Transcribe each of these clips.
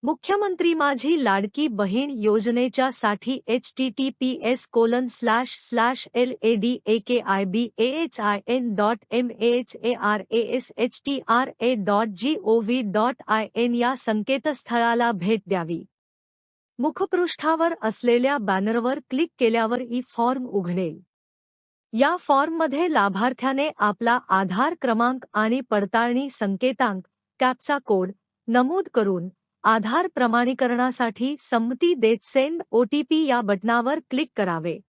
मुख्यमंत्री माझी लाडकी बहीण योजनेच्या साठी https://ladkibashra.mahra.gov.in या संकेतस्थळाला भेट द्यावी. मुखपृष्ठावर असलेल्या बॅनरवर क्लिक केल्यावर ई-फॉर्म उघडेल. या फॉर्ममध्ये लाभार्थ्याने आपला आधार क्रमांक आणि पडताळणी संकेतांक कॅप्चा कोड नमूद करून आधार प्रमाणीकरणासाठी संमती देत सेंड ओटीपी या बटणावर क्लिक करावे.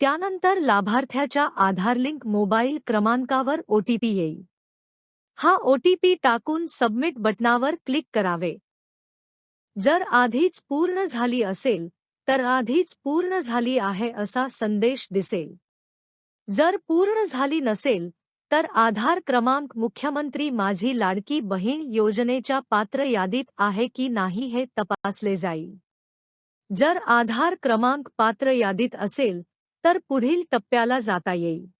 त्यानंतर लाभार्थ्याच्या आधार लिंक मोबाईल क्रमांकावर ओटीपी येईल. हा ओटीपी टाकून सबमिट बटणावर क्लिक करावे. जर आधीच पूर्ण झाली असेल तर आधीच पूर्ण झाली आहे असा संदेश दिसेल. जर पूर्ण झाली नसेल तर आधार क्रमांक मुख्यमंत्री माझी लाडकी बहीण योजनेच्या पात्र यादीत आहे की नाही हे तपासले जाईल. जर आधार क्रमांक पात्र यादीत असेल तर पुढील टप्प्याला जाता येईल.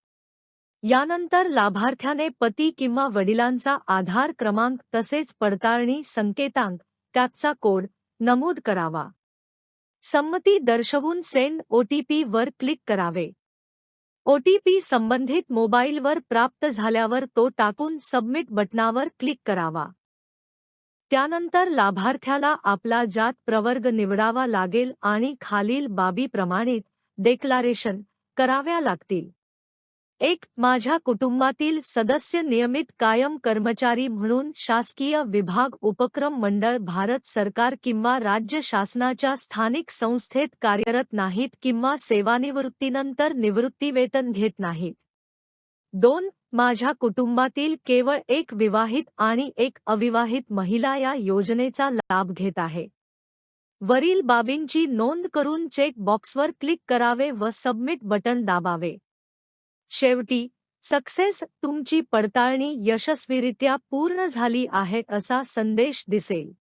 यानंतर लाभार्थ्याने पती किंवा वडिलांचा आधार क्रमांक तसेच पडताळणी संकेतांक कॅप्चा कोड नमूद करावा. संमती दर्शवून सेंड ओटीपी वर क्लिक करावे. ओटीपी संबंधित मोबाईलवर प्राप्त झाल्यावर तो टाकून सबमिट बटणावर क्लिक करावा. त्यानंतर लाभार्थ्याला आपला जात प्रवर्ग निवडावा लागेल आणि खालील बाबी प्रमाणित डेक्लारेशन कराव्या लागतील. 1. माझ्या कुटुंबातील सदस्य नियमित कायम कर्मचारी म्हणून शासकीय विभाग उपक्रम मंडळ भारत सरकार किंवा राज्य शासनाच्या स्थानिक संस्थेत कार्यरत नाहीत किंवा सेवानिवृत्तीनंतर निवृत्तीवेतन घेत नाहीत. 2. माझ्या कुटुंबातील केवळ एक विवाहित आणि एक अविवाहित महिला या योजनेचा लाभ घेत आहे. वरील बाबींची नोंद करून चेक बॉक्सवर क्लिक करावे व सबमिट बटण दाबावे. शेवटी सक्सेस, तुमची पडताळणी यशस्वीरित्या पूर्ण झाली आहे असा संदेश दिसेल.